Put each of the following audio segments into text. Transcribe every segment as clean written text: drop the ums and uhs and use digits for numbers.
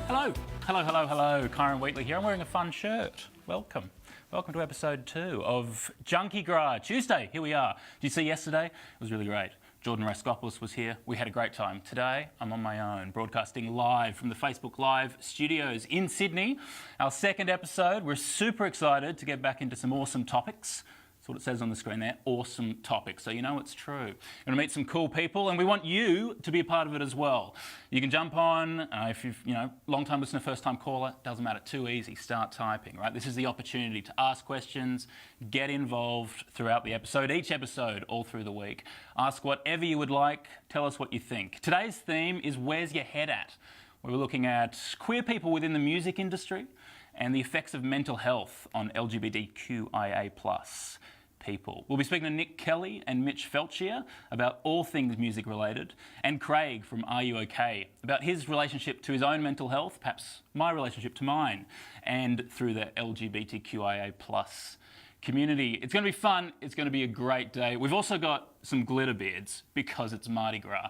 Hello, hello, hello, hello. Kyron Wheatley here. I'm wearing a fun shirt. Welcome. Welcome to episode 2 of JUNKEE Gras. Tuesday, here we are. Did you see yesterday? It was really great. Jordan Raskopoulos was here. We had a great time. Today, I'm on my own, broadcasting live from the Facebook Live studios in Sydney. Our second episode. We're super excited to get back into some awesome topics. That's what it says on the screen there, awesome topics. So you know it's true. We're going to meet some cool people and we want you to be a part of it as well. You can jump on, if you've, long-time listener, first-time caller, doesn't matter, too easy, start typing, right? This is the opportunity to ask questions, get involved throughout the episode, each episode, all through the week. Ask whatever you would like, tell us what you think. Today's theme is Where's Your Head At? We're looking at queer people within the music industry and the effects of mental health on LGBTQIA+ people. We'll be speaking to Nick Kelly and Mitch Felchier about all things music related, and Craig from Are You OK? About his relationship to his own mental health, perhaps my relationship to mine, and through the LGBTQIA+ community. It's going to be fun. It's going to be a great day. We've also got some glitter beards because it's Mardi Gras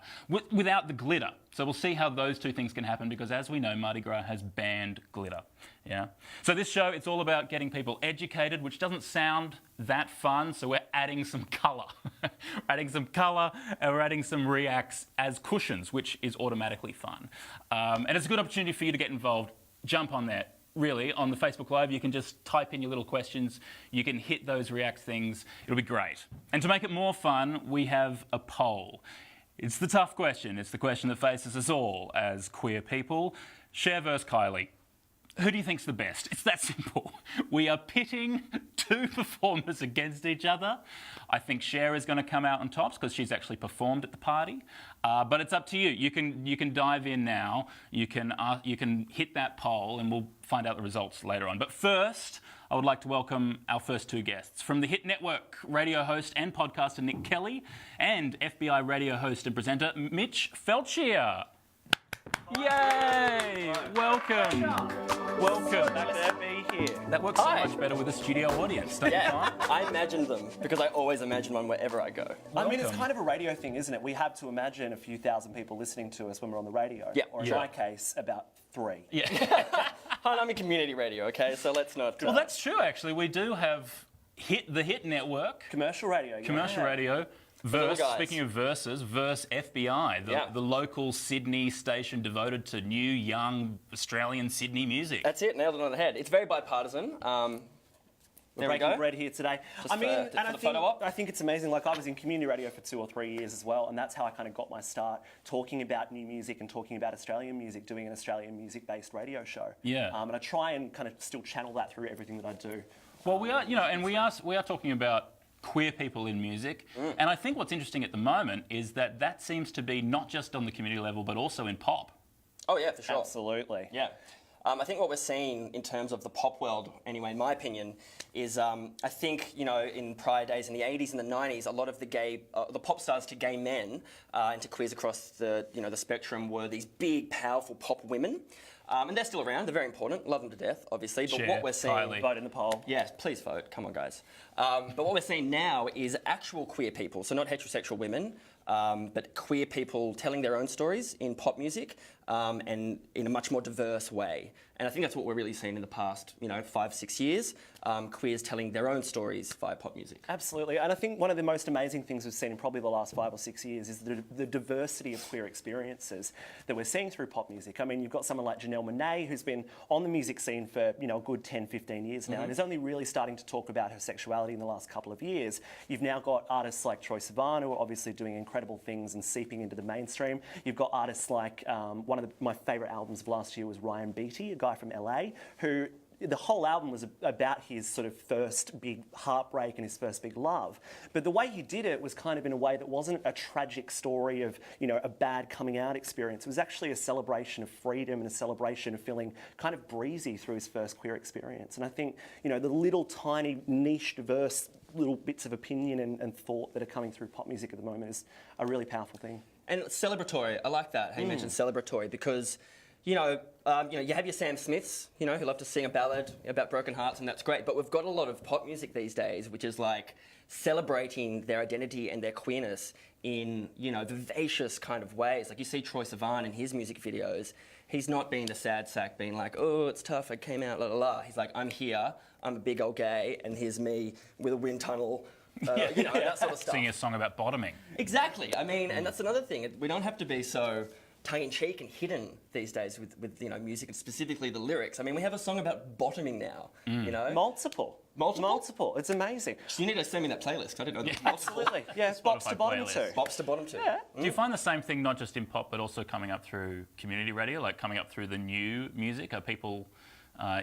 without the glitter. So we'll see how those two things can happen because, as we know, Mardi Gras has banned glitter. Yeah. So this show, it's all about getting people educated, which doesn't sound that fun. So we're adding some colour. We're adding some colour and we're adding some reacts as cushions, which is automatically fun. And it's a good opportunity for you to get involved. Jump on that. Really, on the Facebook Live, you can just type in your little questions. You can hit those react things. It'll be great. And to make it more fun, we have a poll. It's the tough question. It's the question that faces us all as queer people. Cher versus Kylie. Who do you think's the best? It's that simple. We are pitting two performers against each other. I think Cher is going to come out on tops because she's actually performed at the party. But it's up to you. You can dive in now. You can hit that poll and we'll find out the results later on. But first, I would like to welcome our first two guests. From the Hit Network, radio host and podcaster Nick Kelly, and FBI radio host and presenter Mitch Felchier. Yay! Welcome. Welcome. Nice to be here. That works so much better with a studio audience, don't you find? I imagined them because I always imagine one wherever I go. I mean, it's kind of a radio thing, isn't it? We have to imagine a few thousand people listening to us when we're on the radio. Yeah. Or in my case, about 3. Yeah. Hi, I'm in community radio, okay? So let's not... Well, that's true, actually. We do have the Hit Network. Commercial radio. Commercial radio. Speaking of versus FBI, the local Sydney station devoted to new, young Australian Sydney music. That's it, nailed it on the head. It's very bipartisan. We're breaking bread here today. I think it's amazing. Like, I was in community radio for 2 or 3 years as well, and that's how I kind of got my start talking about new music and talking about Australian music, doing an Australian music-based radio show. Yeah. And I try and kind of still channel that through everything that I do. Well, we are talking about queer people in music, and I think what's interesting at the moment is that seems to be not just on the community level but also in pop. Oh yeah, for sure. Absolutely. Yeah. I think what we're seeing in terms of the pop world, anyway, in my opinion, is I think, in prior days in the 80s and the 90s, a lot of the pop stars to gay men and to queers across the spectrum were these big, powerful pop women. And they're still around. They're very important. Love them to death, obviously. But what we're seeing... Kylie. Vote in the poll. Yes, please vote. Come on, guys. But what we're seeing now is actual queer people, so not heterosexual women, but queer people telling their own stories in pop music and in a much more diverse way. And I think that's what we're really seeing in the past, 5, 6 years, queers telling their own stories via pop music. Absolutely. And I think one of the most amazing things we've seen in probably the last 5 or 6 years is the diversity of queer experiences that we're seeing through pop music. I mean, you've got someone like Janelle Monáe, who's been on the music scene for, a good 10, 15 years now, and is only really starting to talk about her sexuality in the last couple of years. You've now got artists like Troye Sivan, who are obviously doing incredible things and seeping into the mainstream. You've got artists like, one of my favourite albums of last year was Ryan Beatty, a guy from LA, who the whole album was about his sort of first big heartbreak and his first big love. But the way he did it was kind of in a way that wasn't a tragic story of, a bad coming out experience. It was actually a celebration of freedom and a celebration of feeling kind of breezy through his first queer experience. And I think, the little tiny niche, diverse little bits of opinion and thought that are coming through pop music at the moment is a really powerful thing. And celebratory. I like that, how you mentioned celebratory, because you have your Sam Smiths, who love to sing a ballad about broken hearts, and that's great. But we've got a lot of pop music these days, which is like celebrating their identity and their queerness in, you know, vivacious kind of ways. Like you see Troye Sivan in his music videos, he's not being the sad sack, being like, oh, it's tough, I came out, la la la. He's like, I'm here, I'm a big old gay, and here's me with a wind tunnel, you know, that sort of stuff. Singing a song about bottoming. Exactly. I mean, and that's another thing. We don't have to be so tongue-in-cheek and hidden these days with you know, music and specifically the lyrics. I mean, we have a song about bottoming now, you know? Multiple. It's amazing. You need to send me that playlist. I didn't know that. Multiple. Absolutely. Yeah, bops to bottom too. Bops to bottom too. Yeah. Do you find the same thing not just in pop, but also coming up through community radio, like coming up through the new music? Are people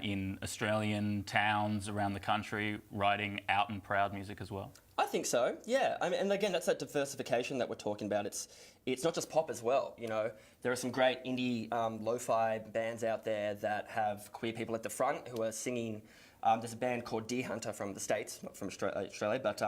in Australian towns around the country writing out and proud music as well? I think so, yeah. I mean, and again, that's that diversification that we're talking about. It's not just pop as well, you know. There are some great indie lo-fi bands out there that have queer people at the front who are singing. There's a band called Deer Hunter from the States, not from Australia, but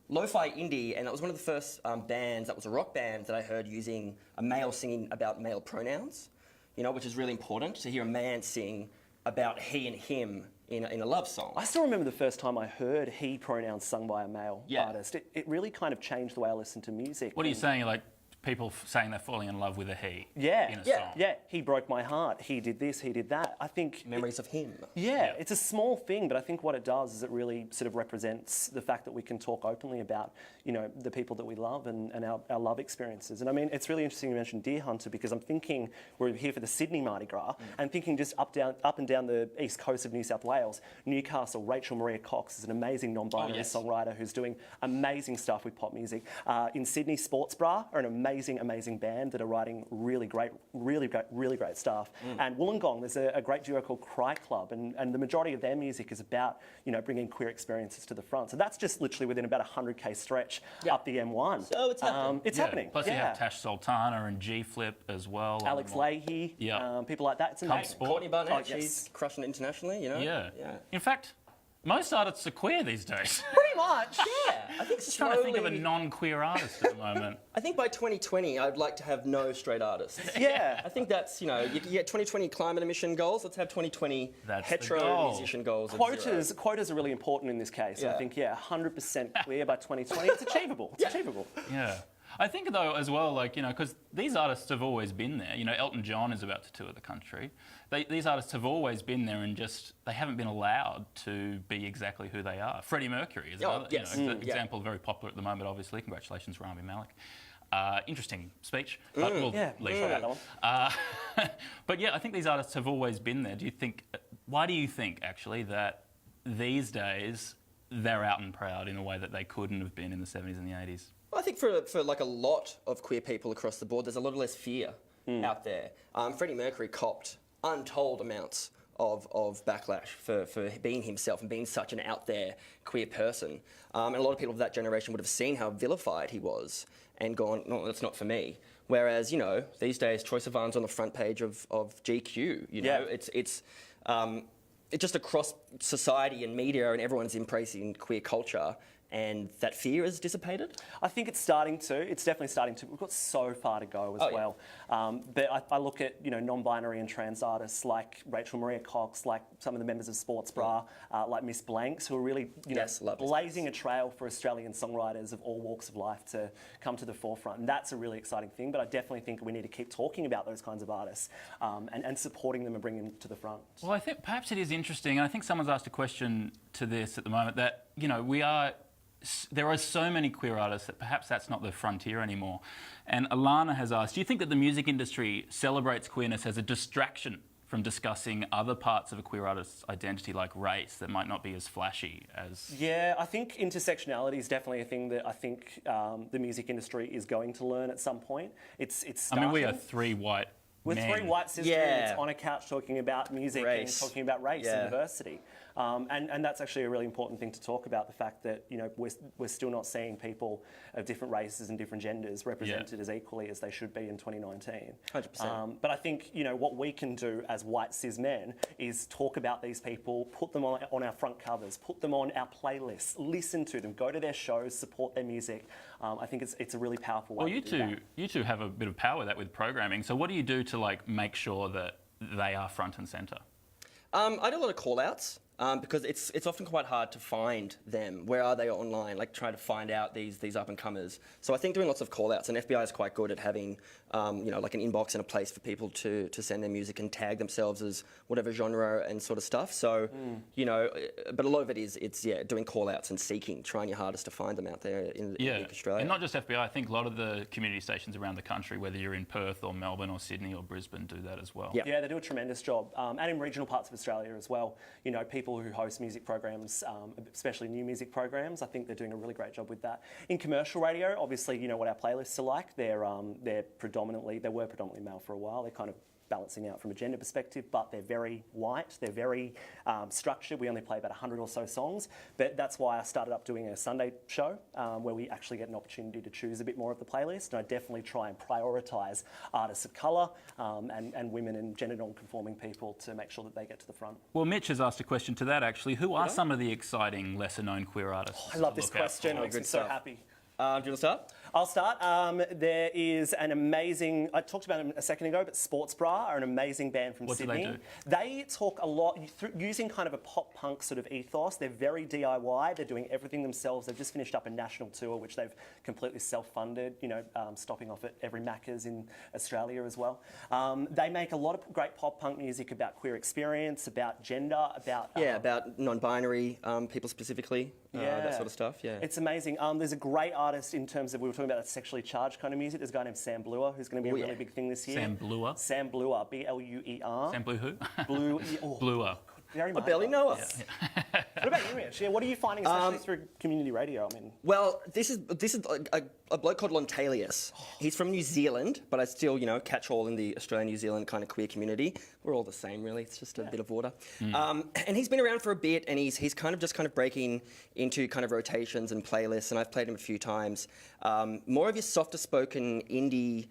lo-fi indie, and it was one of the first bands that was a rock band that I heard using a male singing about male pronouns, you know, which is really important to hear a man sing about he and him in a love song. I still remember the first time I heard he pronouns sung by a male artist. It really kind of changed the way I listened to music. What are you saying? Like people saying they're falling in love with a he in a song? song? Yeah, he broke my heart. He did this, he did that. I think... Memories of him. Yeah, it's a small thing, but I think what it does is it really sort of represents the fact that we can talk openly about, you know, the people that we love and our love experiences. And I mean, it's really interesting you mentioned Deer Hunter because I'm thinking we're here for the Sydney Mardi Gras and thinking just up and down the east coast of New South Wales, Newcastle, Rachel Maria Cox is an amazing non-binary songwriter who's doing amazing stuff with pop music. In Sydney, Sports Bra are an amazing band that are writing really great stuff. And Wollongong, there's a great duo called Cry Club, and the majority of their music is about, you know, bringing queer experiences to the front. So that's just literally within about a 100k stretch up the M1. So it's happening. It's happening. Plus you have Tash Sultana and G-Flip as well. Alex Leahy, people like that. It's amazing. Courtney Barnett, she's crushing it internationally, you know? Yeah. In fact, most artists are queer these days. Pretty much. Yeah, I think Just trying to think of a non-queer artist at the moment. I think by 2020, I'd like to have no straight artists. Yeah. I think that's, you know, you get 2020 climate emission goals. Let's have 2020 hetero musician goals. Quotas are really important in this case. I think, 100% clear by 2020. It's achievable. It's achievable. Yeah. I think, though, as well, like, you know, because these artists have always been there. You know, Elton John is about to tour the country. These artists have always been there and just, they haven't been allowed to be exactly who they are. Freddie Mercury is another example, very popular at the moment, obviously. Congratulations, Rami Malek. Interesting speech, but we'll leave that one. But yeah, I think these artists have always been there. Why do you think, actually, that these days they're out and proud in a way that they couldn't have been in the 70s and the 80s? Well, I think for like a lot of queer people across the board, there's a lot less fear out there. Freddie Mercury copped untold amounts of backlash for being himself and being such an out there queer person. And a lot of people of that generation would have seen how vilified he was and gone, no, that's not for me. Whereas, you know, these days, Troye Sivan's on the front page of GQ. You know, it's just across society and media, and everyone's embracing queer culture. And that fear is dissipated? I think it's starting to. It's definitely starting to. We've got so far to go as well. But I look at, you know, non-binary and trans artists like Rachel Maria Cox, like some of the members of Sports Bra, like Miss Blanks, who are really, you know, blazing a trail for Australian songwriters of all walks of life to come to the forefront. And that's a really exciting thing. But I definitely think we need to keep talking about those kinds of artists and supporting them and bringing them to the front. Well, I think perhaps it is interesting, and I think someone's asked a question to this at the moment, that, you know, there are so many queer artists that perhaps that's not the frontier anymore. And Alana has asked, do you think that the music industry celebrates queerness as a distraction from discussing other parts of a queer artist's identity, like race, that might not be as flashy as... Yeah, I think intersectionality is definitely a thing that I think the music industry is going to learn at some point. It's starting. I mean, we are three white We're men. three white sisters on a couch talking about music and talking about race and diversity. And that's actually a really important thing to talk about, the fact that, you know, we're still not seeing people of different races and different genders represented as equally as they should be in 2019. 100%. But I think, you know, what we can do as white cis men is talk about these people, put them on our front covers, put them on our playlists, listen to them, go to their shows, support their music. I think it's a really powerful way to do that. You two have a bit of power with that with programming. So what do you do to, like, make sure that they are front and centre? I do a lot of call-outs. because it's often quite hard to find them. Where are they online? Like trying to find out these up and comers. So I think doing lots of call outs, and FBI is quite good at having like an inbox and a place for people to send their music and tag themselves as whatever genre and sort of stuff. So but a lot of it is doing call outs and seeking, trying your hardest to find them out there in Australia. And not just FBI. I think a lot of the community stations around the country, whether you're in Perth or Melbourne or Sydney or Brisbane, do that as well. Yeah, they do a tremendous job, and in regional parts of Australia as well. People who host music programs, especially new music programs, I think they're doing a really great job with that. In commercial radio, obviously, you know what our playlists are like. They were predominantly male for a while. They're kind of balancing out from a gender perspective, but they're very white, they're very structured. We only play about 100 or so songs, but that's why I started up doing a Sunday show where we actually get an opportunity to choose a bit more of the playlist, and I definitely try and prioritise artists of colour and women and gender non-conforming people to make sure that they get to the front. Well, Mitch has asked a question to that actually. Who are some of the exciting, lesser-known queer artists? I love this question, it makes me so happy. Do you want to start? I'll start. There is an amazing, I talked about them a second ago, but Sports Bra are an amazing band from Sydney. What do they talk a lot, using kind of a pop punk sort of ethos. They're very DIY, they're doing everything themselves. They've just finished up a national tour, which they've completely self-funded, stopping off at every Macca's in Australia as well. They make a lot of great pop punk music about queer experience, about gender, about... about non-binary people specifically, that sort of stuff, It's amazing. There's a great artist in terms of, we were talking about that sexually charged kind of music. There's a guy named Sam Bluer who's going to be a really big thing this year. Sam Bluer? Sam Bluer, B-L-U-E-R. Sam Blue who? Bluer. I barely know her. What about you, Mitch? What are you finding, especially through community radio? Well, this is a bloke called Lontalius. He's from New Zealand, but I still, catch all in the Australian-New Zealand kind of queer community. We're all the same, really. It's just a bit of water. And he's been around for a bit, and he's kind of breaking into kind of rotations and playlists, and I've played him a few times. More of your softer spoken indie,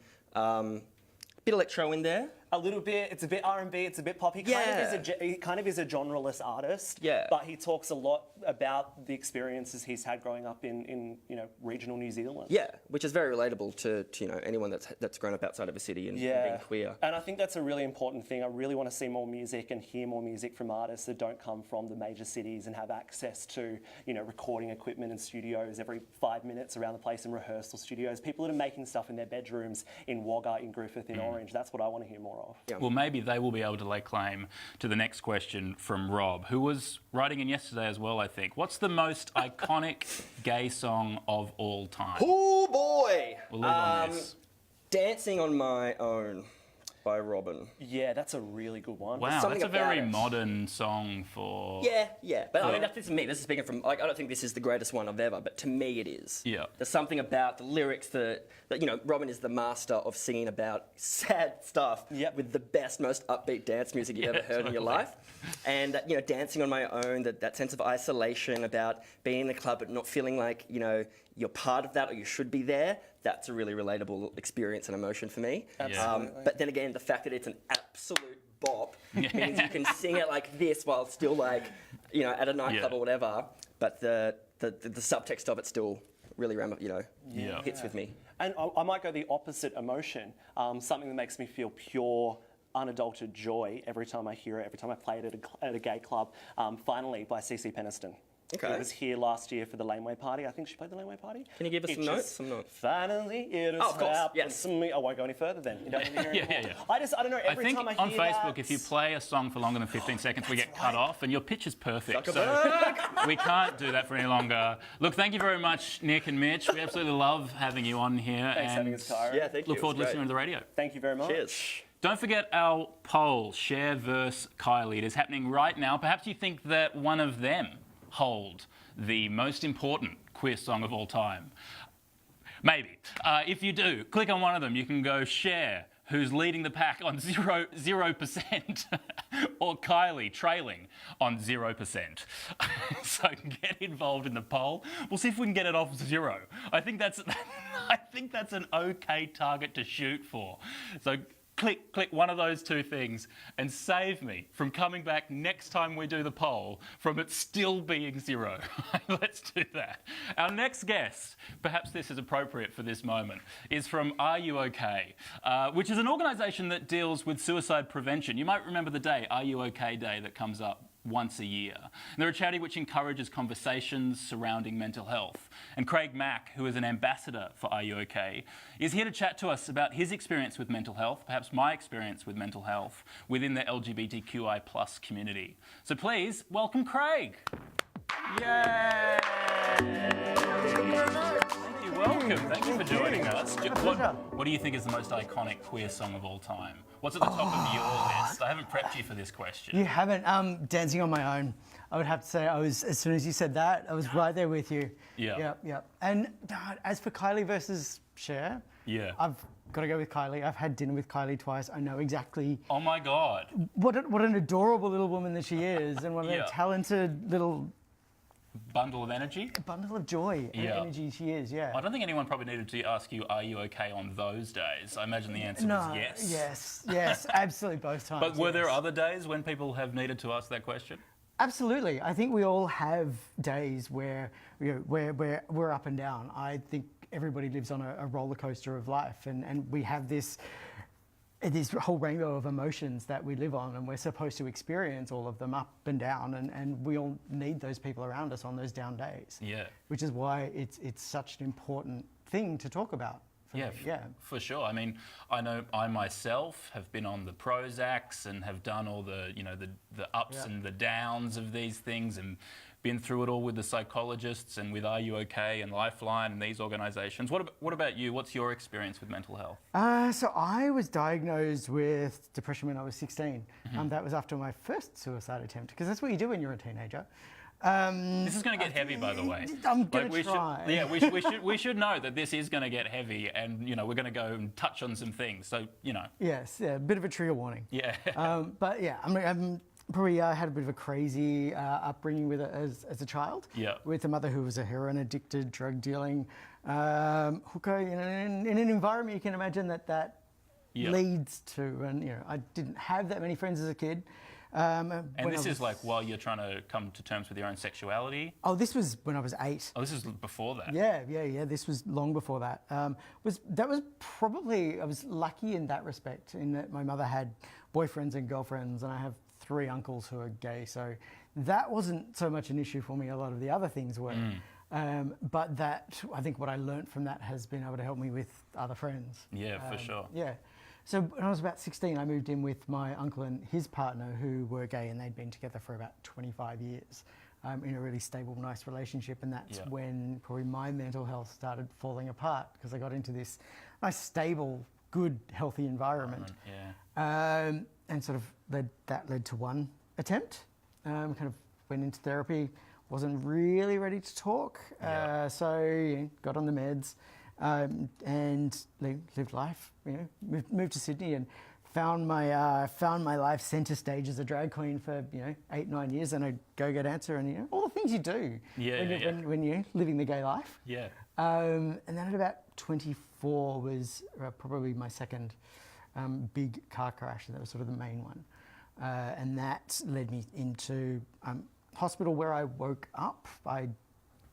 bit electro in there. A little bit. It's a bit R&B. It's a bit pop. He kind of is a genreless artist. Yeah. But he talks a lot about the experiences he's had growing up in regional New Zealand. Yeah, which is very relatable to anyone that's grown up outside of a city and being queer. And I think that's a really important thing. I really want to see more music and hear more music from artists that don't come from the major cities and have access to recording equipment and studios every 5 minutes around the place, and rehearsal studios. People that are making stuff in their bedrooms in Wagga, in Griffith, in Orange. That's what I want to hear more of. Yeah. Well, maybe they will be able to lay claim to the next question from Rob, who was writing in yesterday as well, I think. What's the most iconic gay song of all time? Oh, boy! We'll leave on this. Dancing on My Own by Robin. Yeah, that's a really good one. Wow, that's a very modern song for... Yeah. But I mean, this is me. This is speaking from... I don't think this is the greatest one of ever, but to me it is. Yeah. There's something about the lyrics that Robin is the master of singing about sad stuff with the best, most upbeat dance music you've ever heard in your life. And, dancing on my own, that sense of isolation about being in a club but not feeling like, you're part of that or you should be there, that's a really relatable experience and emotion for me. Absolutely. But then again, the fact that it's an absolute bop means you can sing it like this while still at a nightclub or whatever, but the subtext of it still really hits with me. And I might go the opposite emotion, something that makes me feel pure, unadulterated joy every time I hear it, every time I play it at a gay club. Finally, by CC Peniston. Okay. It was here last year for the Laneway Party. I think she played the Laneway Party. Can you give us some notes? Finally, it has happened to me. I won't go any further then. You don't need to hear it anymore. I don't know, every time I hear on Facebook, if you play a song for longer than 15 seconds, we get cut off, and your pitch is perfect. So we can't do that for any longer. Look, thank you very much, Nick and Mitch. We absolutely love having you on here. Thanks for having us, Kyra. Yeah, thank you. Look forward to listening to the radio. Thank you very much. Cheers. Don't forget our poll, Cher versus Kylie. It is happening right now. Perhaps you think that one of them hold the most important queer song of all time. Maybe. If you do, click on one of them. You can go Cher, who's leading the pack on 0%, or Kylie trailing on 0%. So get involved in the poll. We'll see if we can get it off 0. I think that's an okay target to shoot for. So click one of those two things and save me from coming back next time we do the poll from it still being 0. Let's do that. Our next guest, perhaps this is appropriate for this moment, is from Are You OK? Which is an organisation that deals with suicide prevention. You might remember the day, Are You OK Day, that comes up once a year. And they're a charity which encourages conversations surrounding mental health. And Craig Mack, who is an ambassador for Are You OK, is here to chat to us about his experience with mental health, perhaps my experience with mental health, within the LGBTQI plus community. So please, welcome Craig. Yay! Thank you, welcome. Thank you for joining us. What do you think is the most iconic queer song of all time? What's at the top of your list? I haven't prepped you for this question. You haven't. Dancing on My Own. I would have to say, as soon as you said that, I was right there with you. Yeah. Yep. And as for Kylie versus Cher, I've got to go with Kylie. I've had dinner with Kylie twice. I know exactly. Oh my God. What an adorable little woman that she is, and what a talented little bundle of energy? A bundle of joy and energy she is, I don't think anyone probably needed to ask you, are you okay on those days? I imagine the answer was yes. Yes, absolutely both times. But were there other days when people have needed to ask that question? Absolutely. I think we all have days where, we're up and down. I think everybody lives on a roller coaster of life, and we have this whole rainbow of emotions that we live on, and we're supposed to experience all of them up and down, and we all need those people around us on those down days. Yeah. Which is why it's such an important thing to talk about. For sure. I mean, I know I myself have been on the Prozacs and have done all the ups and the downs of these things, and been through it all with the psychologists and with Are You OK and Lifeline and these organisations. What about you? What's your experience with mental health? So I was diagnosed with depression when I was 16. That was after my first suicide attempt, because that's what you do when you're a teenager. This is going to get heavy, by the way. I'm going to try. We should know that this is going to get heavy, and we're going to go and touch on some things. So Yes, a bit of a trigger warning. Yeah. But yeah, I'm probably had a bit of a crazy upbringing with it as a child. Yeah. With a mother who was a heroin addicted, drug dealing hooker in an environment you can imagine that leads to. And I didn't have that many friends as a kid. And this is like while you're trying to come to terms with your own sexuality? Oh, this was when I was 8. Oh, this is before that? Yeah. This was long before that. I was lucky in that respect, in that my mother had boyfriends and girlfriends, and I have 3 uncles who are gay. So that wasn't so much an issue for me. A lot of the other things were. But I think what I learned from that has been able to help me with other friends. Yeah, for sure. Yeah. So when I was about 16, I moved in with my uncle and his partner, who were gay, and they'd been together for about 25 years in a really stable, nice relationship. And that's when probably my mental health started falling apart, because I got into this nice, stable, good, healthy environment. And sort of that led to one attempt. Kind of went into therapy, wasn't really ready to talk. So got on the meds. And lived life, moved to Sydney and found my life centre stage as a drag queen for 8-9 years, and a go-go dancer, and all the things you do when you're living the gay life. And then at about 24 was probably my second big car crash, and that was sort of the main one, and that led me into hospital, where I woke up. I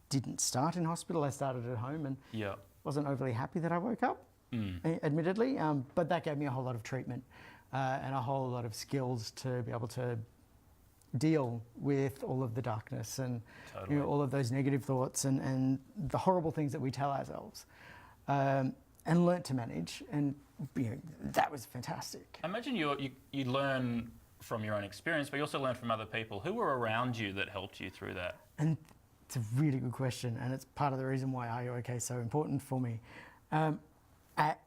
didn't start in hospital; I started at home, and wasn't overly happy that I woke up, admittedly, but that gave me a whole lot of treatment and a whole lot of skills to be able to deal with all of the darkness and all of those negative thoughts and the horrible things that we tell ourselves, and learnt to manage, and that was fantastic. I imagine you learn from your own experience, but you also learn from other people. Who were around you that helped you through that? And it's a really good question, and it's part of the reason why Are You OK is so important for me. At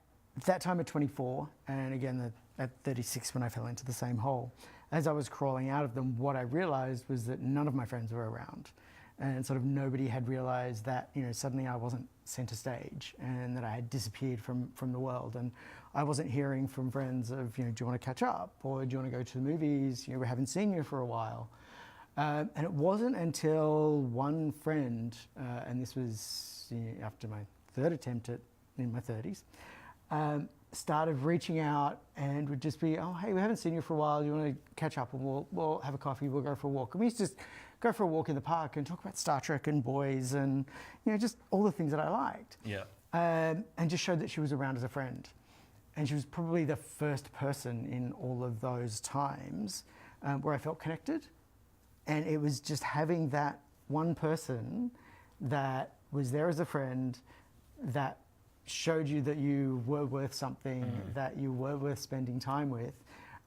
that time at 24, and again at 36 when I fell into the same hole, as I was crawling out of them, what I realised was that none of my friends were around, and sort of nobody had realised that suddenly I wasn't centre stage, and that I had disappeared from the world, and I wasn't hearing from friends of do you want to catch up, or do you want to go to the movies? We haven't seen you for a while. And it wasn't until one friend, and this was after my 3rd attempt in my 30s, started reaching out and would just be, oh, hey, we haven't seen you for a while. You want to catch up, and we'll have a coffee, we'll go for a walk. And we used to just go for a walk in the park and talk about Star Trek and boys and just all the things that I liked. And just showed that she was around as a friend. And she was probably the first person in all of those times where I felt connected. and it was just having that one person that was there as a friend, that showed you that you were worth something, that you were worth spending time with,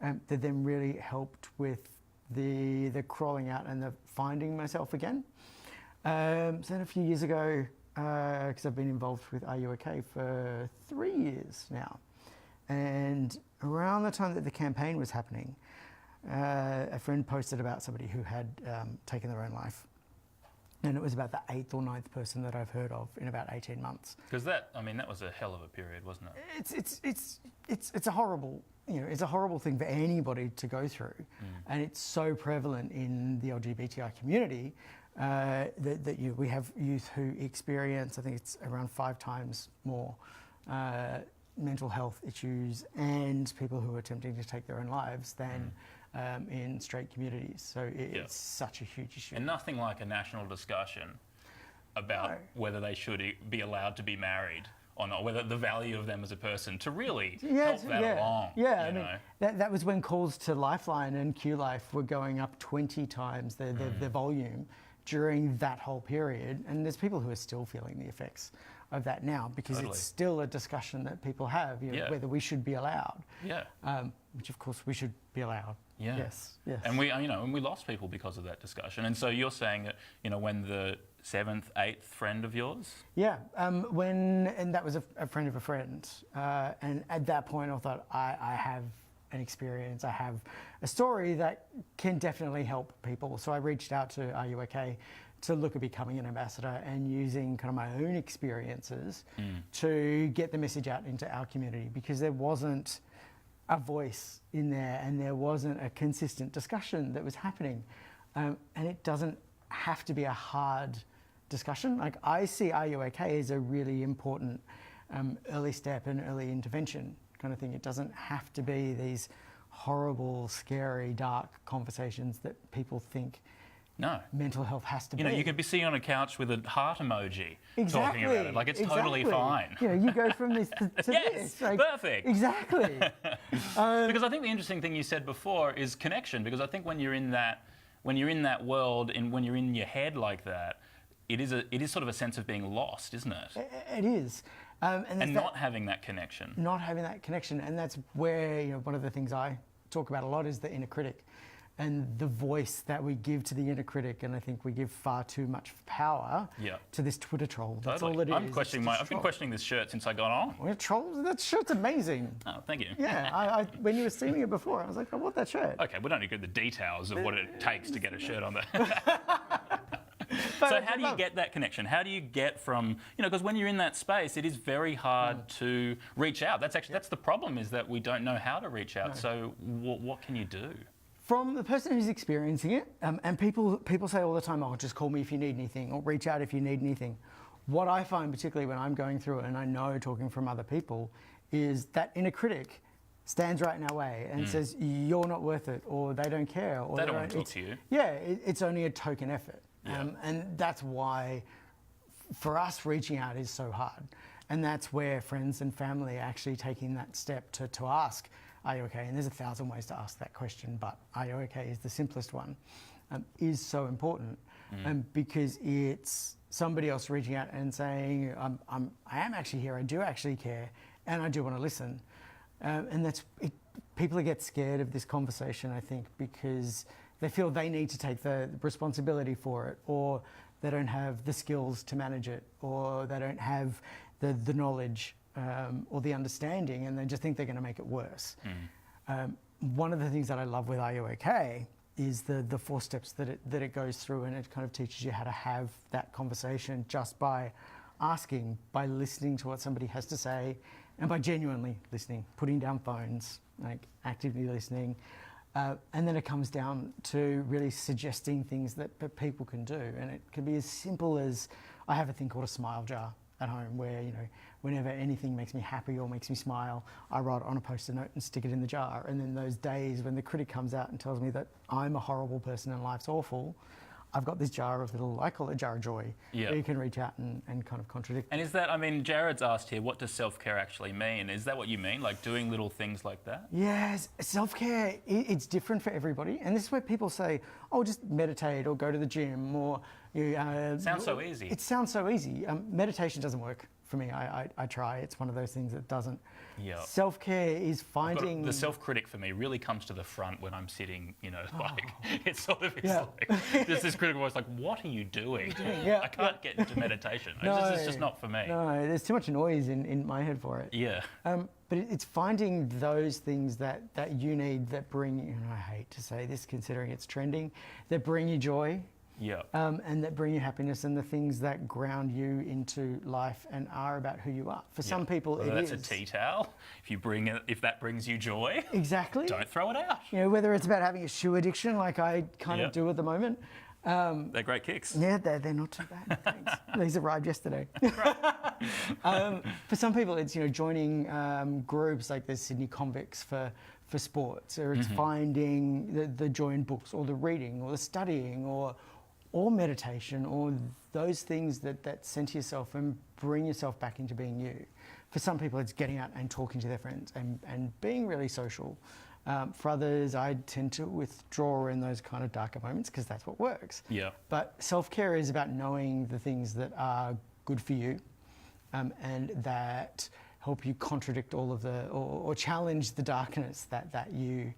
that then really helped with the crawling out and the finding myself again. So then a few years ago, because I've been involved with Are You OK for 3 years now, and around the time that the campaign was happening, a friend posted about somebody who had taken their own life. And it was about the 8th or 9th person that I've heard of in about 18 months. Because that was a hell of a period, wasn't it? It's a horrible, it's a horrible thing for anybody to go through, and it's so prevalent in the LGBTI community that we have youth who experience, I think it's around 5 times more mental health issues and people who are attempting to take their own lives than in straight communities. So it's such a huge issue. And nothing like a national discussion about whether they should be allowed to be married or not, whether the value of them as a person, to really help that along. Yeah, I mean, that was when calls to Lifeline and Q-Life were going up 20 times the volume during that whole period. And there's people who are still feeling the effects of that now, because it's still a discussion that people have, whether we should be allowed. Which of course we should be allowed. Yes. And we lost people because of that discussion. And so you're saying that, when the 7th, 8th friend of yours? And that was a friend of a friend. And at that point I thought, I have an experience, I have a story that can definitely help people. So I reached out to Are You OK to look at becoming an ambassador and using kind of my own experiences to get the message out into our community, because there wasn't a voice in there and there wasn't a consistent discussion that was happening. And it doesn't have to be a hard discussion. Like, I see Are You OK as a really important early step and early intervention kind of thing. It doesn't have to be these horrible, scary, dark conversations that people think mental health has to be. You could be sitting on a couch with a heart emoji talking about it. Like, it's totally fine. You go from this to yes, this. Like, perfect. Exactly. Because I think the interesting thing you said before is connection. Because I think when you're in that world and when you're in your head like that, it is sort of a sense of being lost, isn't it? It is. And not having that connection. Not having that connection. And that's where, one of the things I talk about a lot is the inner critic and the voice that we give to the inner critic. And I think we give far too much power to this Twitter troll. That's all it is. I've been questioning this shirt since I got on. Well, troll, that shirt's amazing. Oh, thank you. Yeah, I when you were steaming it before, I was like, I want that shirt. Okay, we don't need to go into the details of what it takes to get a shirt on there. So how do you get that connection? How do you get from, because when you're in that space, it is very hard to reach out. That's the problem, is that we don't know how to reach out. So what can you do? From the person who's experiencing it, and people say all the time, oh, just call me if you need anything, or reach out if you need anything. What I find, particularly when I'm going through it, and I know talking from other people, is that inner critic stands right in our way and says, you're not worth it, or they don't care. Or they don't want to talk to you. Yeah, it's only a token effort. And that's why, for us, reaching out is so hard. And that's where friends and family are actually taking that step to ask, are you okay? And there's 1,000 ways to ask that question, but are you okay is the simplest one, is so important. Because it's somebody else reaching out and saying, I am actually here, I do actually care, and I do want to listen. And that's it. People get scared of this conversation, I think, because they feel they need to take the responsibility for it, or they don't have the skills to manage it, or they don't have the knowledge or the understanding, and they just think they're going to make it worse. One of the things that I love with Are You OK is the 4 steps that it goes through, and it kind of teaches you how to have that conversation just by asking, by listening to what somebody has to say, and by genuinely listening, putting down phones, like actively listening. And then it comes down to really suggesting things that people can do. And it can be as simple as, I have a thing called a smile jar at home where, whenever anything makes me happy or makes me smile, I write it on a Post-it note and stick it in the jar. And then those days when the critic comes out and tells me that I'm a horrible person and life's awful, I've got this jar of little, I call it jar of joy, Yeah. where you can reach out and kind of contradict. And is that, I mean, Jared's asked here, what does self-care actually mean? Is that what you mean, like doing little things like that? Yes, self-care, it's different for everybody. And this is where people say, oh, just meditate or go to the gym or... Sounds so easy. It sounds so easy. Meditation doesn't work for me. I try. It's one of those things that doesn't. Yeah. Self-care is finding... The self-critic for me really comes to the front when I'm sitting, like, it's sort of, it's Yeah. like, there's this critical voice like, what are you doing? Yeah. I can't get into meditation. It's just not for me. No, there's too much noise in my head for it. Yeah. But it's finding those things that you need that bring you, and I hate to say this considering it's trending, that bring you joy. Yeah. And that bring you happiness, and the things that ground you into life and are about who you are. For some people, Whether it that's is. a tea towel, if that brings you joy, Exactly. don't throw it out. Whether it's about having a shoe addiction like I kind of do at the moment. They're great kicks. Yeah, they're not too bad. Thanks. These arrived yesterday. For some people, it's joining groups like the Sydney Convicts for sports, or it's finding the joy in books, or the reading, or the studying, or meditation, or those things that center yourself and bring yourself back into being you. For some people, it's getting out and talking to their friends and being really social. For others, I tend to withdraw in those kind of darker moments because that's what works. Yeah. But self-care is about knowing the things that are good for you, and that help you contradict all of or challenge the darkness that you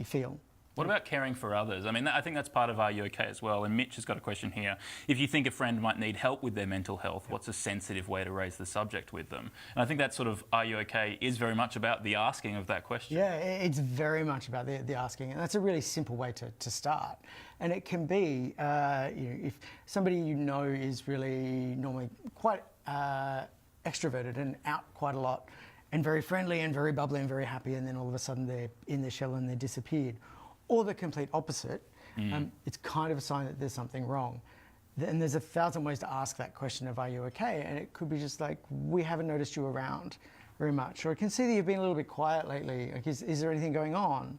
feel. What about caring for others? I mean, I think that's part of Are You OK as well. And Mitch has got a question here. If you think a friend might need help with their mental health, what's a sensitive way to raise the subject with them? And I think that sort of Are You OK is very much about the asking of that question. Yeah, it's very much about the asking, and that's a really simple way to start. And it can be, if somebody is really normally quite extroverted and out quite a lot, and very friendly and very bubbly and very happy, and then all of a sudden they're in their shell and they're disappeared. Or the complete opposite, it's kind of a sign that there's something wrong. And there's 1,000 ways to ask that question of, are you okay? And it could be just like, we haven't noticed you around very much. Or I can see that you've been a little bit quiet lately. Like, is there anything going on?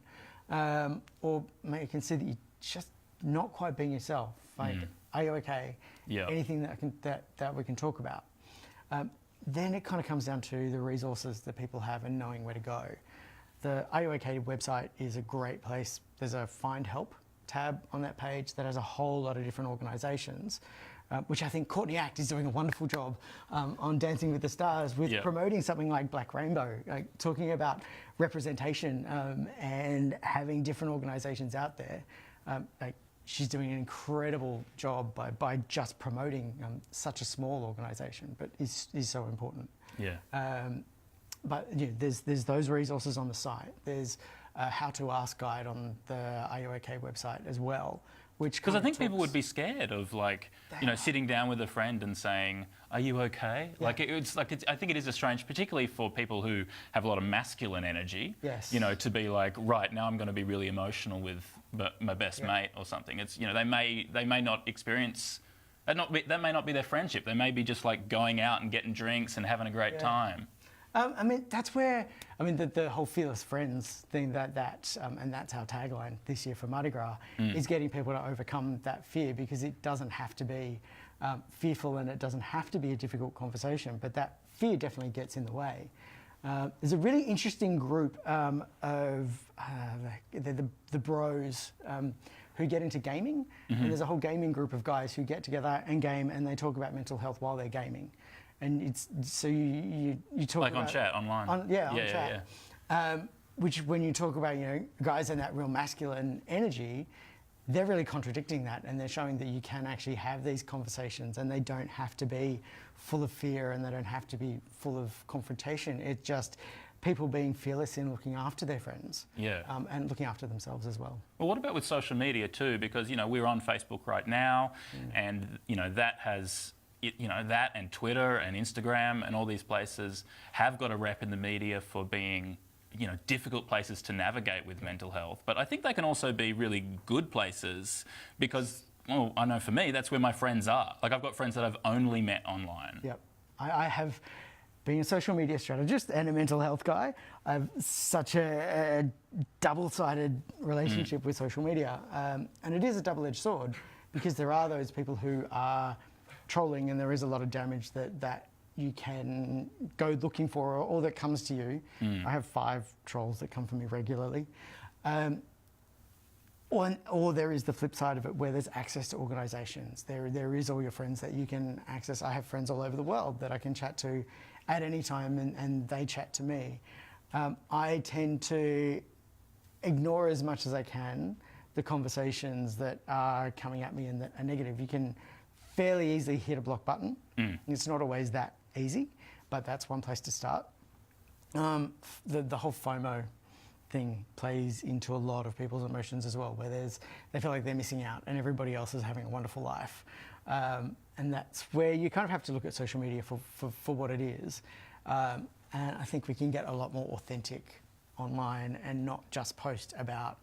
Or maybe you can see that you're just not quite being yourself. Like, are you okay? Yeah. Anything that we can talk about. Then it kind of comes down to the resources that people have and knowing where to go. The Are You OK website is a great place. There's a Find Help tab on that page that has a whole lot of different organisations, which I think Courtney Act is doing a wonderful job on Dancing with the Stars with promoting something like Black Rainbow, like talking about representation and having different organisations out there. She's doing an incredible job by just promoting such a small organisation, but is so important. Yeah. But there's those resources on the site. There's a How to Ask guide on the Are You OK website as well. Because I think people would be scared of sitting down with a friend and saying, "Are you okay?" Yeah. I think it is a strange, particularly for people who have a lot of masculine energy. Yes. To be like, right now I'm going to be really emotional with my best mate or something. It's they may not experience. That may not be their friendship. They may be just like going out and getting drinks and having a great time. That's where, the whole Fearless Friends thing, and that's our tagline this year for Mardi Gras, is getting people to overcome that fear, because it doesn't have to be fearful and it doesn't have to be a difficult conversation, but that fear definitely gets in the way. There's a really interesting group of the bros who get into gaming, and there's a whole gaming group of guys who get together and game, and they talk about mental health while they're gaming. And it's so you talk like about, on chat online. On chat. Which when you talk about guys in that real masculine energy, they're really contradicting that, and they're showing that you can actually have these conversations, and they don't have to be full of fear, and they don't have to be full of confrontation. It's just people being fearless in looking after their friends, and looking after themselves as well. Well, what about with social media too? Because we're on Facebook right now, and that has. That and Twitter and Instagram and all these places have got a rep in the media for being, difficult places to navigate with mental health. But I think they can also be really good places because, well, I know for me, that's where my friends are. Like, I've got friends that I've only met online. Yep. I have, being a social media strategist and a mental health guy, I have such a double-sided relationship with social media. And it is a double-edged sword, because there are those people who are trolling, and there is a lot of damage that you can go looking for, or that comes to you. I have 5 trolls that come for me regularly. Or there is the flip side of it, where there's access to organisations. There is all your friends that you can access. I have friends all over the world that I can chat to at any time, and they chat to me. I tend to ignore as much as I can the conversations that are coming at me and that are negative. You can fairly easily hit a block button. It's not always that easy, but that's one place to start. The whole FOMO thing plays into a lot of people's emotions as well, where they feel like they're missing out and everybody else is having a wonderful life. And that's where you kind of have to look at social media for what it is. And I think we can get a lot more authentic online and not just post about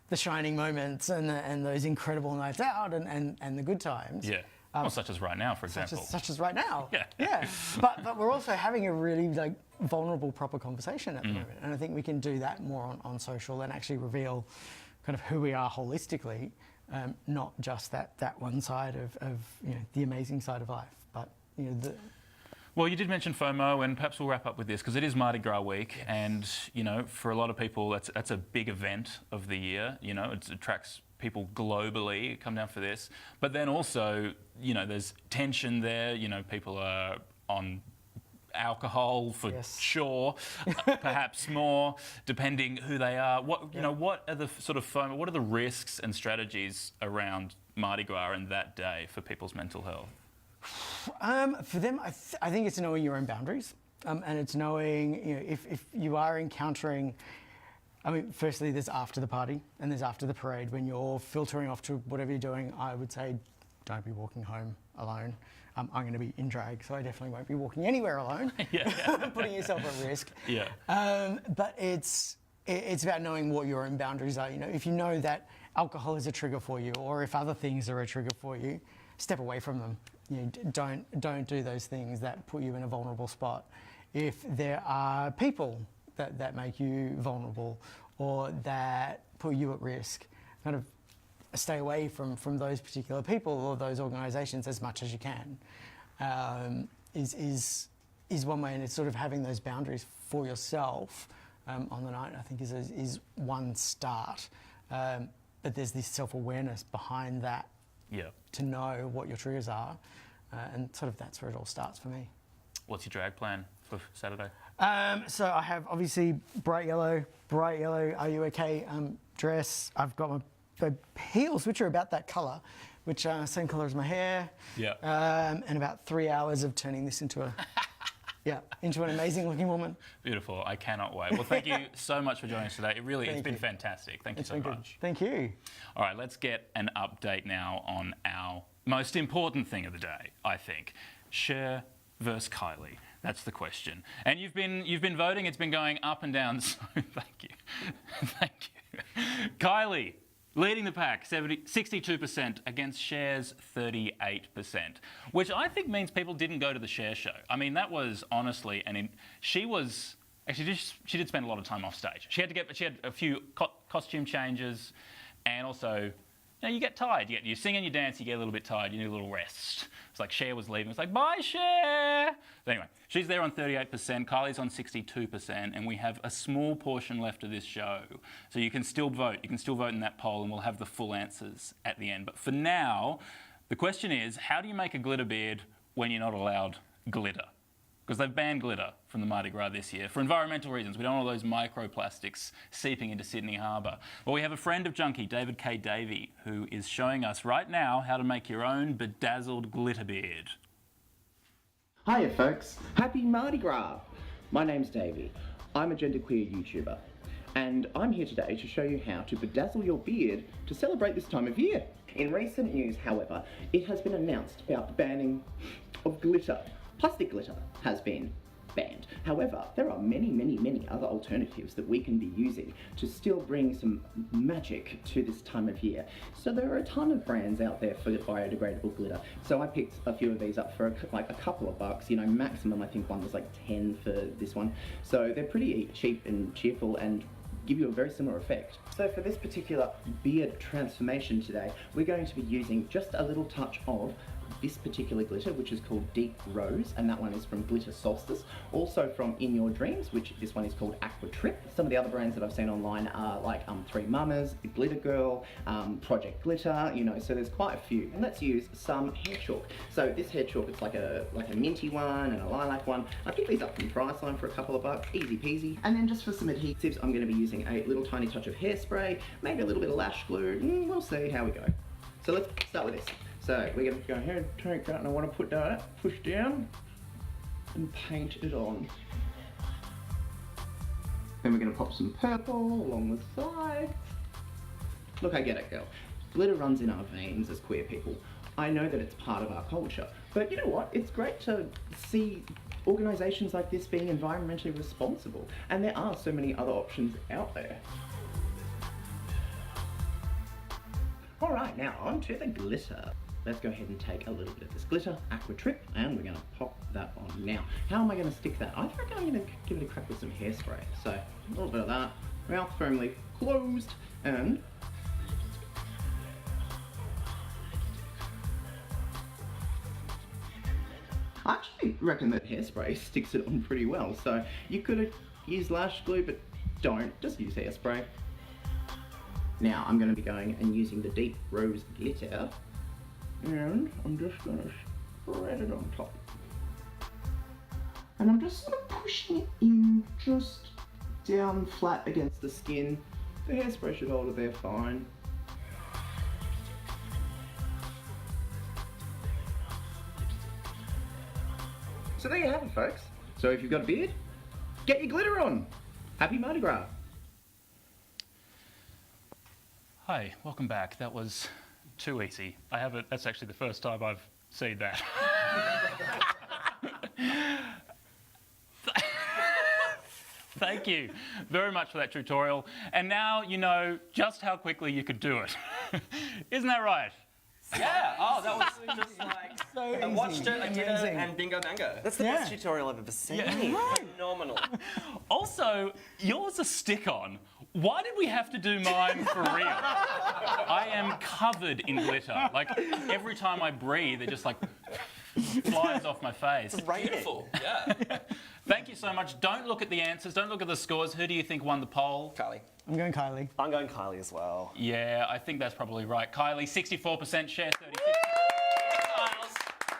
the shining moments and those incredible nights out and the good times. Yeah. Well, such as right now, for example. Such as right now. Yeah. But we're also having a really vulnerable, proper conversation at the moment. And I think we can do that more on social and actually reveal kind of who we are holistically, not just that one side of the amazing side of life. But Well, you did mention FOMO, and perhaps we'll wrap up with this, because it is Mardi Gras week, and for a lot of people, that's a big event of the year. It attracts people globally come down for this, but then also there's tension there. People are on alcohol for sure, perhaps more, depending who they are. What are the sort of FOMO? What are the risks and strategies around Mardi Gras and that day for people's mental health? For them, I think it's knowing your own boundaries, and it's knowing if you are encountering. Firstly, there's after the party and there's after the parade. When you're filtering off to whatever you're doing, I would say don't be walking home alone. I'm going to be in drag, so I definitely won't be walking anywhere alone. Putting yourself at risk. Yeah. But it's about knowing what your own boundaries are. If you know that alcohol is a trigger for you, or if other things are a trigger for you, step away from them. Don't do those things that put you in a vulnerable spot. If there are people that make you vulnerable or that put you at risk, kind of stay away from those particular people or those organisations as much as you can. Is one way, and it's sort of having those boundaries for yourself on the night, I think is one start. But there's this self-awareness behind that to know what your triggers are, and sort of that's where it all starts for me. What's your drag plan for Saturday? So I have obviously bright yellow, Are You Okay dress. I've got my heels, which are about that colour, which are same colour as my hair. Yeah. And about 3 hours of turning this into an amazing looking woman. Beautiful. I cannot wait. Well, thank you so much for joining us today. It's been fantastic. Thank you so much. Thank you. All right, let's get an update now on our most important thing of the day, I think. Cher versus Kylie. That's the question. And you've been voting. It's been going up and down. So thank you. Kylie leading the pack, 62% against Cher's 38%, which I think means people didn't go to the Cher show. That was honestly, she did spend a lot of time off stage. She had a few costume changes, and also. You get tired. You sing and you dance, you get a little bit tired, you need a little rest. It's like Cher was leaving. It's like, bye, Cher! But anyway, she's there on 38%, Kylie's on 62%, and we have a small portion left of this show. So you can still vote. You can still vote in that poll, and we'll have the full answers at the end. But for now, the question is, how do you make a glitter beard when you're not allowed glitter? Because they've banned glitter from the Mardi Gras this year for environmental reasons. We don't want all those microplastics seeping into Sydney Harbour. Well, we have a friend of Junkee, David K. Davey, who is showing us right now how to make your own bedazzled glitter beard. Hiya folks, happy Mardi Gras! My name's Davey. I'm a genderqueer YouTuber, and I'm here today to show you how to bedazzle your beard to celebrate this time of year. In recent news, however, it has been announced about the banning of glitter. Plastic glitter has been banned. However, there are many other alternatives that we can be using to still bring some magic to this time of year. So there are a ton of brands out there for biodegradable glitter. So I picked a few of these up for a couple of bucks, maximum I think one was like 10 for this one. So they're pretty cheap and cheerful, and give you a very similar effect. So for this particular beard transformation today, we're going to be using just a little touch of this particular glitter, which is called Deep Rose, and that one is from Glitter Solstice. Also from In Your Dreams, which this one is called Aqua Trip. Some of the other brands that I've seen online are like Three Mamas, Glitter Girl, Project Glitter, you know, so there's quite a few. And let's use some hair chalk. So this hair chalk, it's like a minty one and a lilac one. I picked these up from Priceline for a couple of bucks, easy peasy. And then just for some adhesives, I'm going to be using a little tiny touch of hairspray, maybe a little bit of lash glue, we'll see how we go. So let's start with this. So we're going to go ahead and take that, and I want to put that, push down, and paint it on. Then we're going to pop some purple along the sides. Look, I get it, girl. Glitter runs in our veins as queer people. I know that it's part of our culture, but you know what? It's great to see organisations like this being environmentally responsible, and there are so many other options out there. Alright, now on to the glitter. Let's go ahead and take a little bit of this glitter, Aqua Trip, and we're going to pop that on. Now, how am I going to stick that? I reckon I'm going to give it a crack with some hairspray. So, a little bit of that, mouth firmly closed, and I actually reckon that hairspray sticks it on pretty well. So, you could have used lash glue, but don't, just use hairspray. Now, I'm going to be going and using the Deep Rose glitter, and I'm just going to spread it on top. And I'm just sort of pushing it in just down flat against the skin. The hairspray should hold it there fine. So there you have it, folks. So if you've got a beard, get your glitter on. Happy Mardi Gras. Hi, welcome back. That was too easy. That's actually the first time I've seen that. Thank you very much for that tutorial. And now you know just how quickly you could do it. Isn't that right? Yeah. Oh, that was just like So I easy. watched it, I did it, Amazing. and bingo bango. That's the best tutorial I've ever seen. Phenomenal. Also, yours a stick-on. Why did we have to do mine for real? I am covered in glitter. Like, every time I breathe, it just like flies off my face. It's beautiful. Yeah. Thank you so much. Don't look at the answers. Don't look at the scores. Who do you think won the poll? Carly. I'm going Kylie. I'm going Kylie as well. Yeah, I think that's probably right. Kylie, 64% share, 36%. Kyles.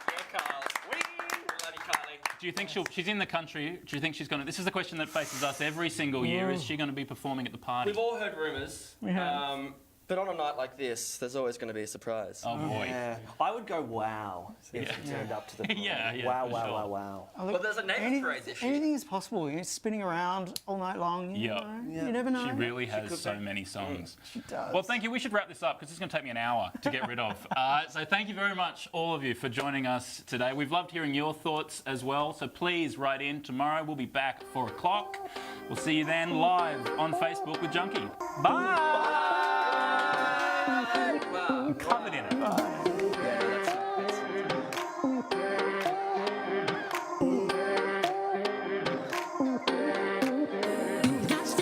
Yeah, Kyles. Bloody Kylie. Do you think she's in the country? Do you think she's going to... This is the question that faces us every single year. Is she going to be performing at the party? We've all heard rumours. We have. But on a night like this, there's always going to be a surprise. Oh, boy. Yeah, I would go wow if she turned up to the party. Yeah, wow, for wow, sure. wow, wow. Oh, look, But there's a name phrase issue. Anything is possible. You're spinning around all night long. You Yeah. know? You never know. She really has so many songs. She does. Well, thank you. We should wrap this up because it's going to take me an hour to get rid of. So thank you very much, all of you, for joining us today. We've loved hearing your thoughts as well. So please write in. Tomorrow we'll be back at 4 o'clock. We'll see you then live on Facebook with Junkie. Bye! Wow. Covered in it. That's